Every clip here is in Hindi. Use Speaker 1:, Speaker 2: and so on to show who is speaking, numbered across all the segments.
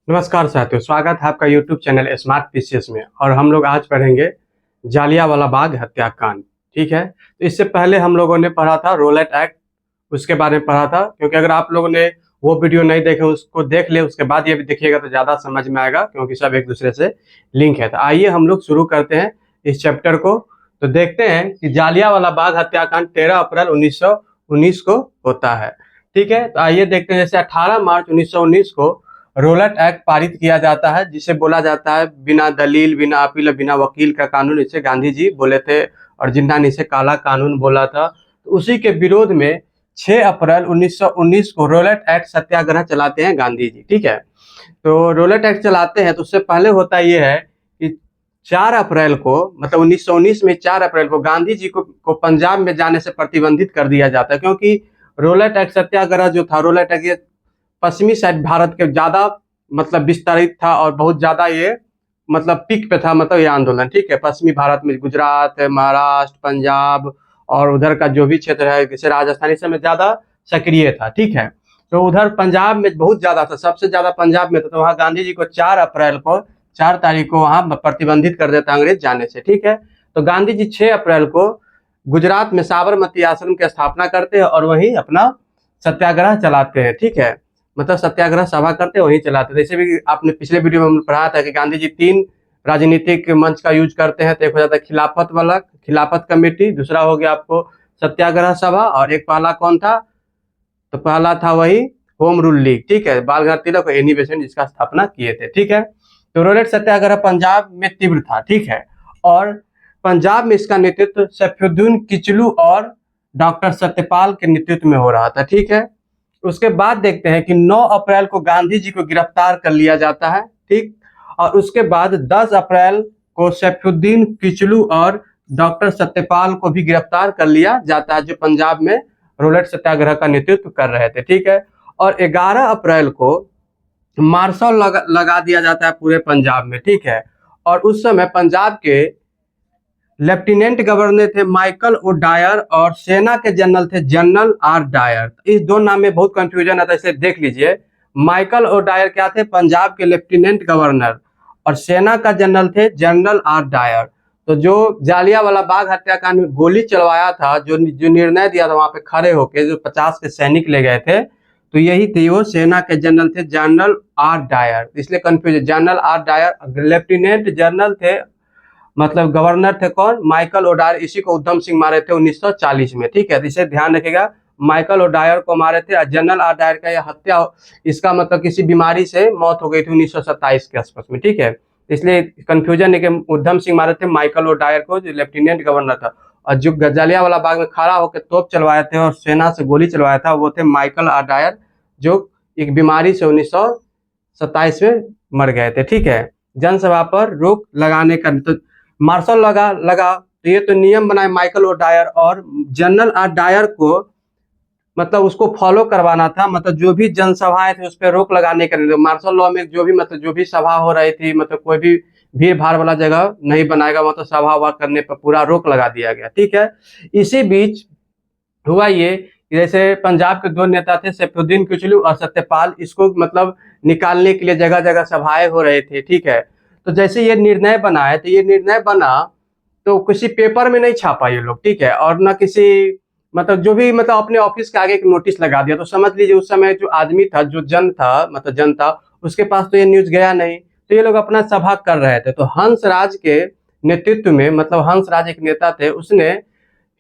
Speaker 1: नमस्कार साथियों, स्वागत है आपका YouTube चैनल स्मार्ट पीसीएस में। और हम लोग आज पढ़ेंगे जालियांवाला बाग हत्याकांड। ठीक है, तो इससे पहले हम लोगों ने पढ़ा था रोलेट एक्ट, उसके बारे में पढ़ा था। क्योंकि अगर आप लोगों ने वो वीडियो नहीं देखे, उसको देख ले, उसके बाद ये भी देखिएगा तो ज़्यादा समझ में आएगा, क्योंकि सब एक दूसरे से लिंक है। तो आइए हम लोग शुरू करते हैं इस चैप्टर को। तो देखते हैं कि जालियांवाला बाग हत्याकांड 13 अप्रैल 1919 को होता है। ठीक है, तो आइए देखते हैं। जैसे 18 मार्च 1919 को रोलेट एक्ट पारित किया जाता है, जिसे बोला जाता है बिना दलील, बिना अपील, बिना वकील का कानून। इसे गांधी जी बोले थे और जिन्ना ने इसे काला कानून बोला था। तो उसी के विरोध में 6 अप्रैल 1919 को रोलेट एक्ट सत्याग्रह चलाते हैं गांधी जी। ठीक है, तो रोलेट एक्ट चलाते हैं तो उससे पहले होता यह है कि 4 अप्रैल को, मतलब 1919 में 4 अप्रैल को गांधी जी को पंजाब में जाने से प्रतिबंधित कर दिया जाता है। क्योंकि रोलेट एक्ट सत्याग्रह जो था, रोलेट एक्ट पश्चिमी साइड भारत के ज्यादा मतलब विस्तारित था और बहुत ज्यादा ये मतलब पीक पे था, मतलब ये आंदोलन। ठीक है, पश्चिमी भारत में गुजरात, महाराष्ट्र, पंजाब और उधर का जो भी क्षेत्र है, जैसे राजस्थान, इस समय ज्यादा सक्रिय था। ठीक है, तो उधर पंजाब में बहुत ज्यादा था, सबसे ज्यादा पंजाब में था। तो वहाँ गांधी जी को 4 अप्रैल को, 4 तारीख को वहां प्रतिबंधित कर देता अंग्रेज जाने से। ठीक है, तो गांधी जी 6 अप्रैल को गुजरात में साबरमती आश्रम की स्थापना करते हैं और वहीं अपना सत्याग्रह चलाते हैं। ठीक है, मतलब सत्याग्रह सभा करते वहीं चलाते थे। जैसे भी आपने पिछले वीडियो में हमने पढ़ा था कि गांधी जी 3 राजनीतिक मंच का यूज करते हैं। तो एक हो जाता है खिलाफत वाला, खिलाफत कमेटी, दूसरा हो गया आपको सत्याग्रह सभा, और एक पहला कौन था? तो पहला था वही होम रूल लीग। ठीक है, बाल गंगाधर तिलक और एनी बेसेंट जिसका स्थापना किए थे। ठीक है, तो रोलेट सत्याग्रह पंजाब में तीव्र था। ठीक है, और पंजाब में इसका नेतृत्व सैफुद्दीन किचलू और डॉक्टर सत्यपाल के नेतृत्व में हो रहा था। ठीक है, उसके बाद देखते हैं कि 9 अप्रैल को गांधी जी को गिरफ्तार कर लिया जाता है। ठीक, और उसके बाद 10 अप्रैल को सैफुद्दीन किचलू और डॉक्टर सत्यपाल को भी गिरफ्तार कर लिया जाता है, जो पंजाब में रोलेट सत्याग्रह का नेतृत्व कर रहे थे। ठीक है, और 11 अप्रैल को मार्शल लगा दिया जाता है पूरे पंजाब में। ठीक है, और उस समय पंजाब के लेफ्टिनेंट गवर्नर थे माइकल ओ डायर और सेना के जनरल थे जनरल आर डायर। इस दो नाम में बहुत कंफ्यूजन आता है, इसे देख लीजिए। माइकल ओ डायर क्या थे? पंजाब के लेफ्टिनेंट गवर्नर, और सेना का जनरल थे जनरल आर डायर। तो जो जालियांवाला बाग हत्याकांड में गोली चलवाया था, जो निर्णय दिया था वहां पे खड़े होके, जो 50 के सैनिक ले गए थे, तो यही थे वो सेना के जनरल थे जनरल आर डायर। इसलिए confusion, general R Dyer lieutenant general थे, मतलब गवर्नर थे कौन? Michael O'Dwyer. इसी को उधम सिंह मारे थे 1940 में। ठीक है, तो इसे ध्यान रखिएगा, माइकल ओडायर को मारे थे। जनरल आडायर का यह हत्या, इसका मतलब किसी बीमारी से मौत हो गई थी 1927 के आसपास में। ठीक है, इसलिए कंफ्यूजन है कि उधम सिंह मारे थे माइकल ओडायर को, जो लेफ्टिनेंट गवर्नर था। और जो जालियांवाला बाग में खड़ा होकर तोप चलवाए थे और सेना से गोली चलवाया था, वो थे माइकल आडायर, जो एक बीमारी से 1927 में मर गए थे। ठीक है, जनसभा पर रोक लगाने का तो मार्शल लगा तो ये तो नियम बनाए माइकल ओ डायर, और जनरल आर डायर को मतलब उसको फॉलो करवाना था। मतलब जो भी जनसभाएं थी उस पर रोक लगाने का निर्णय। मार्शल लॉ में जो भी मतलब जो भी सभा हो रही थी, मतलब कोई भी भीड़ भाड़ वाला जगह नहीं बनाएगा, मतलब सभा वभा करने पर पूरा रोक लगा दिया गया। ठीक है, इसी बीच हुआ ये कि जैसे पंजाब के 2 नेता थे सैफुद्दीन किचलू और सत्यपाल, इसको मतलब निकालने के लिए जगह जगह सभाएं हो रहे थे। ठीक है, तो जैसे ये निर्णय बनाए, तो ये निर्णय बना तो किसी पेपर में नहीं छापा ये लोग। ठीक है, और ना किसी मतलब जो भी मतलब अपने ऑफिस के आगे एक नोटिस लगा दिया। तो समझ लीजिए उस समय जो आदमी था, जो जन था, मतलब जनता, उसके पास तो ये न्यूज गया नहीं। तो ये लोग अपना सभा कर रहे थे। तो हंसराज के नेतृत्व में, मतलब हंसराज एक नेता थे, उसने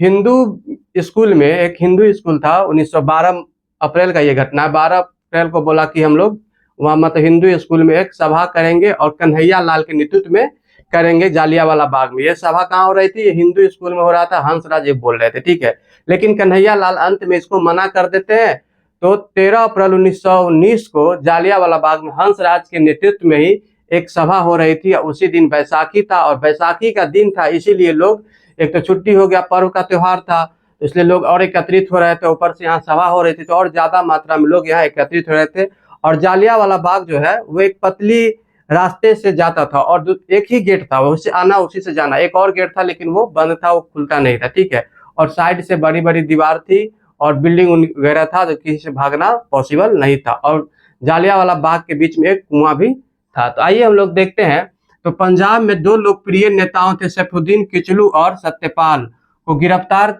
Speaker 1: हिंदू स्कूल में, एक हिंदू स्कूल था 1912 अप्रैल का ये घटना है, 12 अप्रैल को बोला कि हम लोग वहाँ मतलब हिंदू स्कूल में एक सभा करेंगे और कन्हैया लाल के नेतृत्व में करेंगे जालियांवाला बाग में। ये सभा कहाँ हो रही थी? ये हिंदू स्कूल में हो रहा था। हंसराज ये बोल रहे थे। ठीक है, लेकिन कन्हैया लाल अंत में इसको मना कर देते हैं। तो 13 अप्रैल 1919 को जालियांवाला बाग में हंसराज के नेतृत्व में ही एक सभा हो रही थी। उसी दिन बैसाखी था, और बैसाखी का दिन था, इसीलिए लोग, एक तो छुट्टी हो गया, पर्व का त्योहार था, इसलिए लोग और एकत्रित हो रहे थे। ऊपर से यहाँ सभा हो रही थी, तो और ज्यादा मात्रा में लोग यहाँ एकत्रित हो रहे थे। और जालियांवाला बाग जो है वो एक पतली रास्ते से जाता था, और एक ही गेट था, उससे आना उसी से जाना। एक और गेट था लेकिन वो बंद था, वो खुलता नहीं था। ठीक है, और साइड से बड़ी बड़ी दीवार थी और बिल्डिंग वगैरह था, तो किसी से भागना पॉसिबल नहीं था। और जालियांवाला बाग के बीच में एक कुआं भी था। तो आइए हम लोग देखते हैं। तो पंजाब में दो लोकप्रिय नेताओं थे, सैफुद्दीन किचलू और सत्यपाल, को गिरफ्तार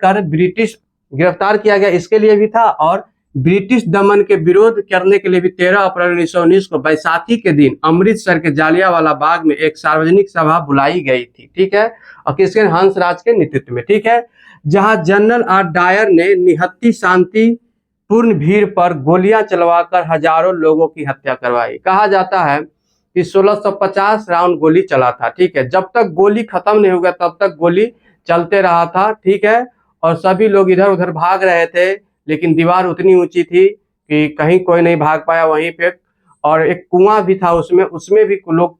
Speaker 1: किया गया इसके लिए भी था, और ब्रिटिश दमन के विरोध करने के लिए भी 13 अप्रैल 1919 को बैसाखी के दिन अमृतसर के जालियांवाला बाग में एक सार्वजनिक सभा बुलाई गई थी। ठीक है, और किसके? हंसराज के नेतृत्व में। ठीक है, जहां जनरल आर डायर ने निहत्थी शांतिपूर्ण भीड़ पर गोलियां चलवाकर हजारों लोगों की हत्या करवाई। कहा जाता है कि 1650 राउंड गोली चला था। ठीक है, जब तक गोली खत्म नहीं हो गया तब तक गोली चलते रहा था। ठीक है, और सभी लोग इधर उधर भाग रहे थे, लेकिन दीवार उतनी ऊंची थी कि कहीं कोई नहीं भाग पाया वहीं पे। और एक कुआं भी था, उसमें भी लोग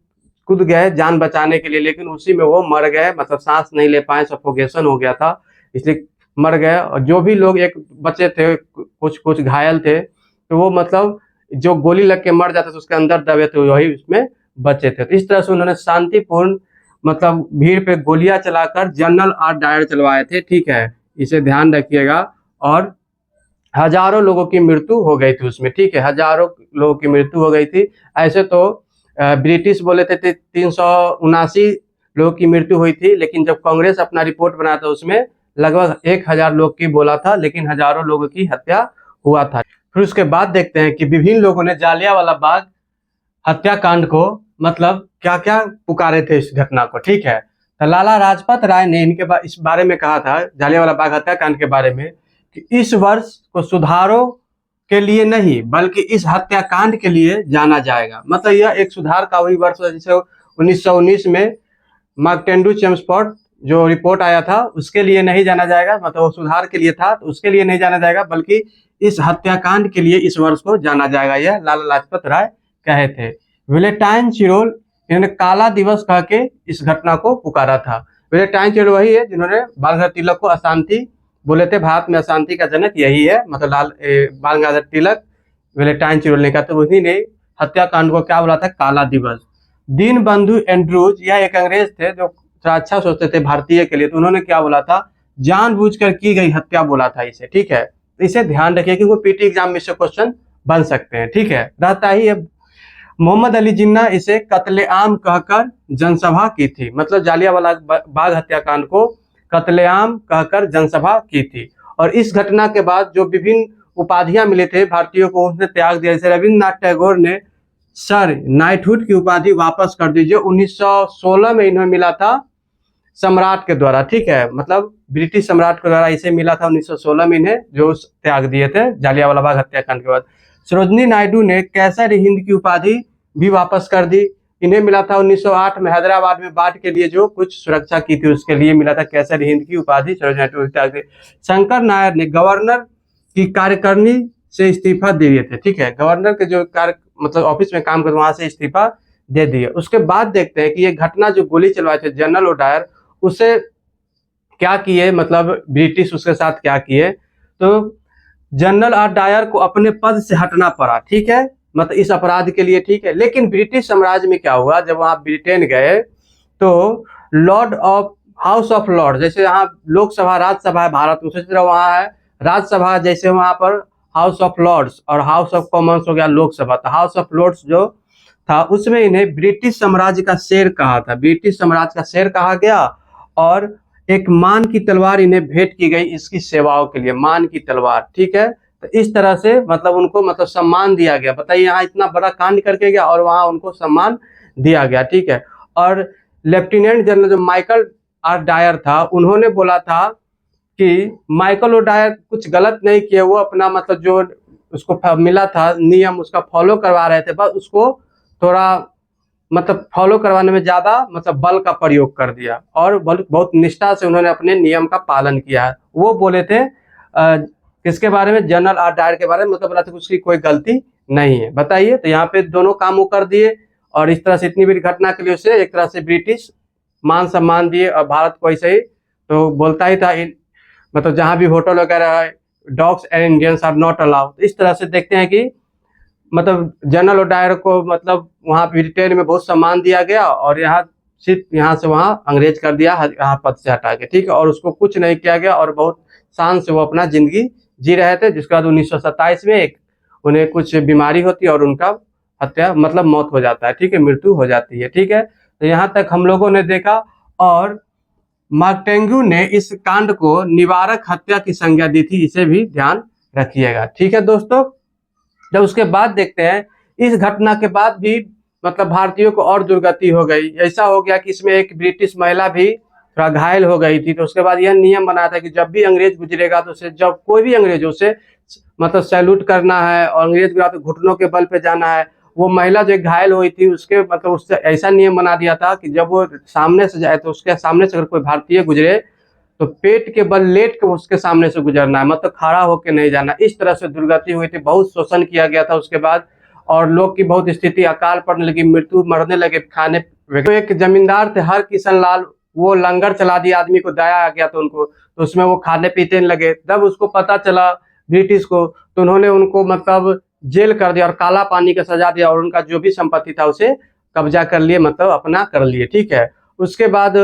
Speaker 1: कूद गए जान बचाने के लिए, लेकिन उसी में वो मर गए, मतलब सांस नहीं ले पाए, सफोकेशन हो गया था, इसलिए मर गए। और जो भी लोग एक बचे थे, कुछ घायल थे, तो वो मतलब जो गोली लग के मर जाते थे उसके अंदर दबे थे, वही उसमें बचे थे। तो इस तरह से उन्होंने शांतिपूर्ण मतलब भीड़ पे गोलियां चलाकर जनरल आर डायर चलवाए थे। ठीक है, इसे ध्यान रखिएगा। और हजारों लोगों की मृत्यु हो गई थी उसमें। ठीक है, हजारों लोगों की मृत्यु हो गई थी। ऐसे तो ब्रिटिश बोले थे 379 लोगों की मृत्यु हुई थी, लेकिन जब कांग्रेस अपना रिपोर्ट बनाया था उसमें लगभग 1000 लोग की बोला था, लेकिन हजारों लोगों की हत्या हुआ था। फिर उसके बाद देखते हैं कि विभिन्न लोगों ने जालियांवाला बाग हत्याकांड को मतलब क्या क्या पुकारे थे इस घटना को। ठीक है, तो लाला लाजपत राय ने इस बारे में कहा था, जालियांवाला बाग हत्याकांड के बारे में, कि इस वर्ष को सुधारों के लिए नहीं बल्कि इस हत्याकांड के लिए जाना जाएगा। मतलब यह एक सुधार का वही वर्ष है जैसे 1919 में मार्कटेंडू चेम्सफोर्ड जो रिपोर्ट आया था उसके लिए नहीं जाना जाएगा, मतलब वो सुधार के लिए था, तो उसके लिए नहीं जाना जाएगा बल्कि इस हत्याकांड के लिए इस वर्ष को जाना जाएगा, यह लाला लाजपत राय कहे थे। वेलेंटाइन चिरोल इन्होंने काला दिवस कह के इस घटना को पुकारा था। वेलेंटाइन चिरोल वही है जिन्होंने बाल गंगाधर तिलक को अशांति बोले थे, भारत में अशांति का जनक यही है, मतलब बाल गंगाधर तिलक, वेलेंटाइन चिरोल ने कहा, तो उन्हीं ने हत्याकांड को क्या बोला था? काला दिवस। दीन बंधु एंड्रूज, यह एक अंग्रेज थे जो थोड़ा अच्छा सोचते थे भारतीय के लिए, तो उन्होंने क्या बोला था? जानबूझकर की गई हत्या बोला था इसे। ठीक है, तो इसे ध्यान रखिए क्योंकि पीटी एग्जाम में से क्वेश्चन बन सकते हैं। ठीक है, रहता ही है। मोहम्मद अली जिन्ना इसे कत्लेआम कहकर जनसभा की थी, मतलब जालियांवाला बाग हत्याकांड को कत्लेआम कहकर जनसभा की थी। और इस घटना के बाद जो विभिन्न उपाधियां मिले थे भारतीयों को उसने त्याग दिया। जैसे रविन्द्रनाथ टैगोर ने सर नाइटहुड की उपाधि वापस कर दी जो 1916 में इन्हें मिला था सम्राट के द्वारा। ठीक है, मतलब ब्रिटिश सम्राट के द्वारा इसे मिला था 1916 में इन्हें, जो त्याग दिए थे जालियांवाला बाग हत्याकांड के बाद। सरोजनी नायडू ने कैसर हिंद की उपाधि भी वापस कर दी, इन्हें मिला था 1908 में हैदराबाद में बाढ़ के लिए जो कुछ सुरक्षा की थी उसके लिए मिला था कैसर हिंद की उपाधि, सरोजनी नायडू त्याग दी। शंकर नायर ने गवर्नर की कार्यकारिणी से इस्तीफा दे दिए थे। ठीक है, गवर्नर के जो कार्य मतलब ऑफिस में काम करते वहां से इस्तीफा दे दिए। उसके बाद देखते हैं कि ये घटना जो गोली चलवाए थे जनरल ओडायर, उसे क्या किए, मतलब ब्रिटिश उसके साथ क्या किए, तो जनरल आर डायर को अपने पद से हटना पड़ा। ठीक है, मतलब इस अपराध के लिए। ठीक है, लेकिन ब्रिटिश साम्राज्य में क्या हुआ, जब वहां ब्रिटेन गए तो Lord of house of Lord, जैसे यहाँ लोकसभा राज्यसभा है भारत में, उसी तरह वहां है राज्यसभा, जैसे वहां पर हाउस ऑफ लॉर्ड्स और हाउस ऑफ कॉमन्स हो गया लोकसभा, तो हाउस ऑफ लॉर्ड्स जो था उसमें इन्हें ब्रिटिश साम्राज्य का शेर कहा था, ब्रिटिश साम्राज्य का शेर कहा गया। और एक मान की तलवार इन्हें भेंट की गई इसकी सेवाओं के लिए, मान की तलवार। ठीक है, तो इस तरह से मतलब उनको मतलब सम्मान दिया गया। बताइए, यहाँ इतना बड़ा कांड करके गया और वहां उनको सम्मान दिया गया। ठीक है, और लेफ्टिनेंट जनरल जो माइकल आर डायर था, उन्होंने बोला था कि माइकल ओ डायर कुछ गलत नहीं किया, वो अपना मतलब जो उसको मिला था नियम उसका फॉलो करवा रहे थे, बस उसको थोड़ा मतलब फॉलो करवाने में ज्यादा मतलब बल का प्रयोग कर दिया और बहुत निष्ठा से उन्होंने अपने नियम का पालन किया है। वो बोले थे किसके बारे में? जनरल आर डायर के बारे में, मतलब बोला था उसकी कोई गलती नहीं है। बताइए, तो यहाँ पे दोनों काम वो कर दिए और इस तरह से इतनी बड़ी घटना के लिए उसे एक तरह से ब्रिटिश मान सम्मान दिए। और भारत को ऐसे ही तो बोलता ही था, मतलब जहां भी होटल वगैरह है, dogs and Indians are not allowed. इस तरह से देखते हैं कि मतलब जनरल ओडायर को मतलब वहां ब्रिटेन में बहुत सम्मान दिया गया और यहाँ सिर्फ यहाँ से वहां अंग्रेज कर दिया, यहाँ पद से हटा के। ठीक है, और उसको कुछ नहीं किया गया और बहुत शान से वो अपना जिंदगी जी रहे थे। जिसके बाद 1927 में एक उन्हें कुछ बीमारी होती है और उनका हत्या मतलब मौत हो जाता है, ठीक है, मृत्यु हो जाती है, ठीक है। तो यहाँ तक हम लोगों ने देखा, और मार्कटेंगू ने इस कांड को निवारक हत्या की संज्ञा दी थी, इसे भी ध्यान रखिएगा, ठीक है दोस्तों। जब उसके बाद देखते हैं, इस घटना के बाद भी मतलब भारतीयों को और दुर्गति हो गई। ऐसा हो गया कि इसमें एक ब्रिटिश महिला भी थोड़ा घायल हो गई थी। तो उसके बाद यह नियम बनाया था कि जब भी अंग्रेज गुजरेगा तो उसे, जब कोई भी अंग्रेज हो, उसे मतलब सैल्यूट करना है, और अंग्रेज गुजरा तो घुटनों के बल पे जाना है। वो महिला जो घायल हुई थी उसके मतलब उससे ऐसा नियम बना दिया था कि जब वो सामने से जाए तो उसके सामने से अगर कोई भारतीय गुजरे तो पेट के बल लेट के उसके सामने से गुजरना है, मतलब खड़ा होकर नहीं जाना। इस तरह से दुर्गति हुई थी, बहुत शोषण किया गया था उसके बाद, और लोग की बहुत स्थिति अकाल पड़ने लगी, मृत्यु मरने लगे खाने। तो एक जमींदार थे हर किशन लाल, वो लंगर चला दिया, आदमी को दया आ गया तो उनको, तो उसमें वो खाने पीते लगे। तब उसको पता चला ब्रिटिश को, तो उन्होंने उनको मतलब जेल कर दिया और काला पानी का सजा दिया, और उनका जो भी संपत्ति था उसे कब्जा कर लिए, मतलब अपना कर लिए, ठीक है। उसके बाद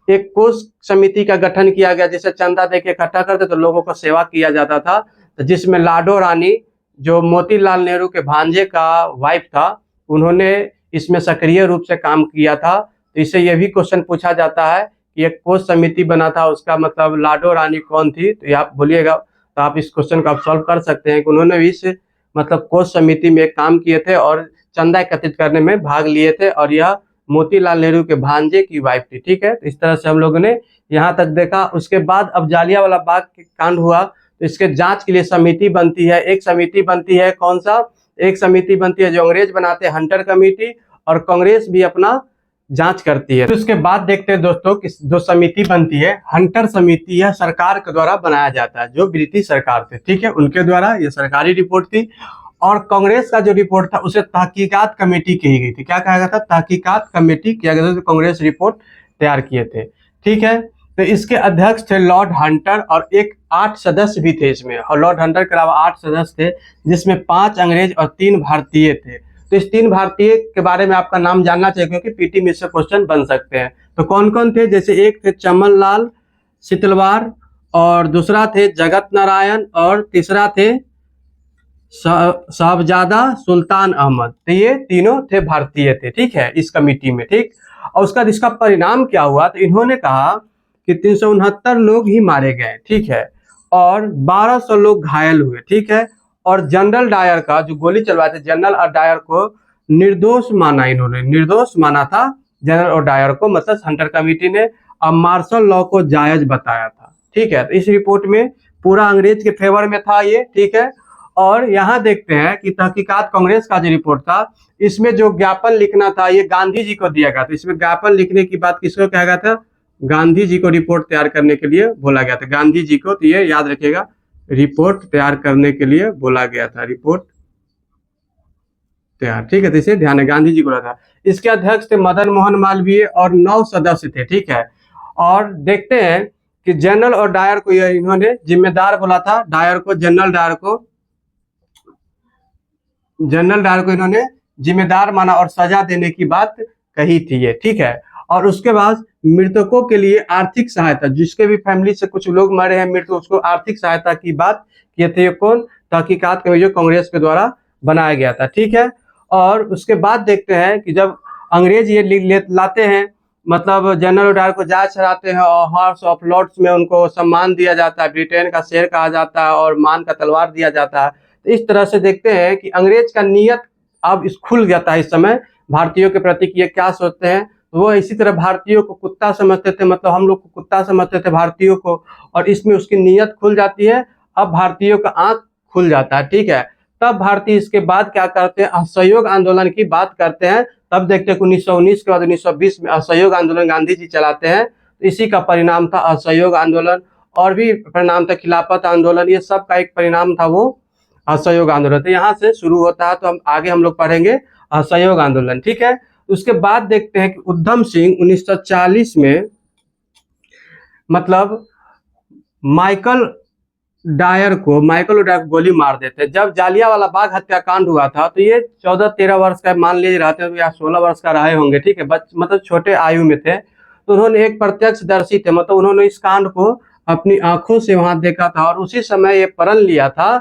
Speaker 1: एक कोष समिति का गठन किया गया, जिसे चंदा देके इकट्ठा करते तो लोगों को सेवा किया जाता था, जिसमें लाडो रानी जो मोतीलाल नेहरू के भांजे का वाइफ था, उन्होंने इसमें सक्रिय रूप से काम किया था। तो इससे यह भी क्वेश्चन पूछा जाता है कि एक कोष समिति बना था, उसका मतलब लाडो रानी कौन थी, तो आप बोलिएगा, तो आप इस क्वेश्चन को आप सॉल्व कर सकते हैं कि उन्होंने भी इस मतलब कोष समिति में काम किए थे और चंदा एकत्रित करने में भाग लिए थे, और यह मोतीलाल नेहरू के भांजे की वाइफ थी, ठीक है। तो इस तरह से हम लोगों ने यहाँ तक देखा। उसके बाद अब जालियांवाला बाग कांड हुआ, तो इसके जांच के लिए समिति बनती है। एक समिति बनती है, कौन सा, एक समिति बनती है जो अंग्रेज बनाते हैं, हंटर कमेटी, और कांग्रेस भी अपना जांच करती है। तो उसके बाद देखते हैं दोस्तों कि जो समिति बनती है, हंटर समिति, यह सरकार के द्वारा बनाया जाता है, जो ब्रिटिश सरकार थे, ठीक है, उनके द्वारा यह सरकारी रिपोर्ट थी। और कांग्रेस का जो रिपोर्ट था उसे तहकीकात कमेटी कही गई थी। क्या कहा गया था, तहकीकात कमेटी किया गया था, तो कांग्रेस रिपोर्ट तैयार किए थे, ठीक है। तो इसके अध्यक्ष थे लॉर्ड हंटर, और एक 8 सदस्य भी थे इसमें, और लॉर्ड हंटर के अलावा 8 सदस्य थे, जिसमें 5 अंग्रेज और 3 भारतीय थे। तो इस 3 भारतीय के बारे में आपका नाम जानना चाहिए, क्योंकि पीटी में से क्वेश्चन बन सकते हैं। तो कौन कौन थे, जैसे एक थे चमन लाल सितलवार, और दूसरा थे जगत नारायण, और तीसरा थे साहबजादा सुल्तान अहमद। तो ये तीनों थे भारतीय थे, ठीक है, इस कमेटी में, ठीक। और उसका इसका परिणाम क्या हुआ, तो इन्होंने कहा कि 369 लोग ही मारे गए, ठीक है, और 1200 लोग घायल हुए, ठीक है। और जनरल डायर का जो गोली चलवाए थे, जनरल डायर को निर्दोष माना, इन्होंने निर्दोष माना था जनरल डायर को, मतलब हंटर कमेटी ने। अब मार्शल लॉ को जायज बताया था, ठीक है। तो इस रिपोर्ट में पूरा अंग्रेज के फेवर में था ये, ठीक है। और यहाँ देखते हैं कि तहकीकात कांग्रेस का जो रिपोर्ट था, इसमें जो ज्ञापन लिखना था ये गांधी जी को दिया गया था। इसमें ज्ञापन लिखने की बात किसको कहा गया था, गांधी जी को रिपोर्ट तैयार करने के लिए बोला गया था, गांधी जी को। तो ये याद रखिएगा, रिपोर्ट तैयार करने के लिए बोला गया था, रिपोर्ट तैयार, ठीक है। तो इसे ध्यान है, गांधी जी को रहा था। इसके अध्यक्ष थे मदन मोहन मालवीय, और 9 सदस्य थे, ठीक है। और देखते हैं कि जनरल और डायर को यह इन्होंने जिम्मेदार बोला था, डायर को, जनरल डायर को इन्होंने जिम्मेदार माना और सजा देने की बात कही थी ये, ठीक है। और उसके बाद मृतकों के लिए आर्थिक सहायता, जिसके भी फैमिली से कुछ लोग मरे हैं मृत, उसको आर्थिक सहायता की बात किए थे। कौन, तहकीकात कमेटी जो कांग्रेस के द्वारा बनाया गया था, ठीक है। और उसके बाद देखते हैं कि जब अंग्रेज ये लाते हैं, मतलब जनरल डायर को जांच चढ़ाते हैं, और हाउस ऑफ लॉर्ड्स में उनको सम्मान दिया जाता है, ब्रिटेन का शेर कहा जाता है, और मान का तलवार दिया जाता है। तो इस तरह से देखते हैं कि अंग्रेज का नीयत अब इस खुल जाता है इस समय भारतीयों के प्रति कि ये क्या सोचते हैं। वो इसी तरह भारतीयों को कुत्ता समझते थे, मतलब हम लोग को कुत्ता समझते थे भारतीयों को, और इसमें उसकी नीयत खुल जाती है। अब भारतीयों का आंख खुल जाता है, ठीक है। तब भारतीय इसके बाद क्या करते हैं, असहयोग आंदोलन की बात करते हैं। तब देखते हैं 1919 के बाद 1920 में असहयोग आंदोलन गांधी जी चलाते हैं। तो इसी का परिणाम था असहयोग आंदोलन, और भी परिणाम था खिलाफत आंदोलन, ये सब का एक परिणाम था वो असहयोग आंदोलन। तो यहाँ से शुरू होता है, तो हम आगे हम लोग पढ़ेंगे असहयोग आंदोलन, ठीक है। उसके बाद देखते हैं कि उधम सिंह 1940 में मतलब माइकल डायर को गोली मार देते हैं। जब जालियांवाला बाग हत्याकांड हुआ था तो ये 14-13 वर्ष का मान लीजिए रहते हैं, या 16 वर्ष का रहे होंगे, ठीक है, मतलब छोटे आयु में थे। तो उन्होंने एक प्रत्यक्षदर्शी थे, मतलब उन्होंने इस कांड को अपनी आंखों से वहां देखा था, और उसी समय ये प्रण लिया था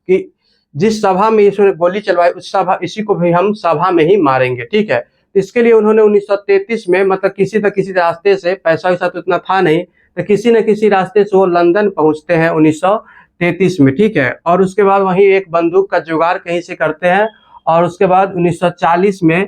Speaker 1: कि जिस सभा में इसने गोली चलवाई उस सभा, इसी को भी हम सभा में ही मारेंगे, ठीक है। इसके लिए उन्होंने 1933 में मतलब किसी न किसी रास्ते से, पैसा वैसा तो इतना था नहीं, तो किसी न किसी रास्ते से वो लंदन पहुंचते हैं 1933 में, ठीक है। और उसके बाद वहीं एक बंदूक का जुगाड़ कहीं से करते हैं और उसके बाद 1940 में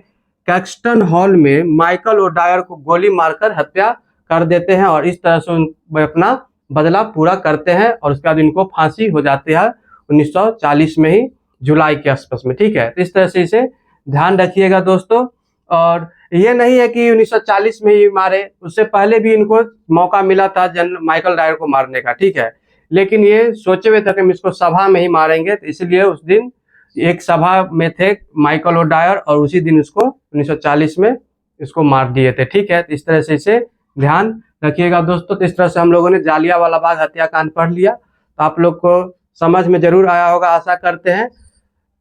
Speaker 1: कैक्सटन हॉल में माइकल ओडायर को गोली मारकर हत्या कर देते हैं और इस तरह से अपना बदला पूरा करते हैं और उसके बाद इनको फांसी हो जाती है 1940 में ही, जुलाई के आसपास में, ठीक है। तो इस तरह से इसे ध्यान रखिएगा दोस्तों। और ये नहीं है कि 1940 में ही मारे, उससे पहले भी इनको मौका मिला था माइकल डायर को मारने का, ठीक है। लेकिन ये सोचे हुए थे कि हम इसको सभा में ही मारेंगे, तो इसलिए उस दिन एक सभा में थे माइकल ओडायर और उसी दिन इसको 1940 में इसको मार दिए थे, ठीक है। तो इस तरह से इसे ध्यान रखिएगा दोस्तों। तो इस तरह से हम लोगों ने जालियांवाला बाग हत्याकांड पढ़ लिया, तो आप लोग को समझ में जरूर आया होगा, आशा करते हैं।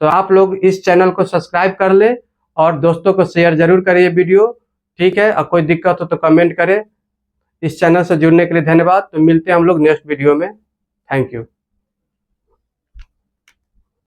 Speaker 1: तो आप लोग इस चैनल को सब्सक्राइब कर ले और दोस्तों को शेयर जरूर करें ये वीडियो, ठीक है। और कोई दिक्कत हो तो कमेंट करें। इस चैनल से जुड़ने के लिए धन्यवाद। तो मिलते हैं हम लोग नेक्स्ट वीडियो में। Thank you.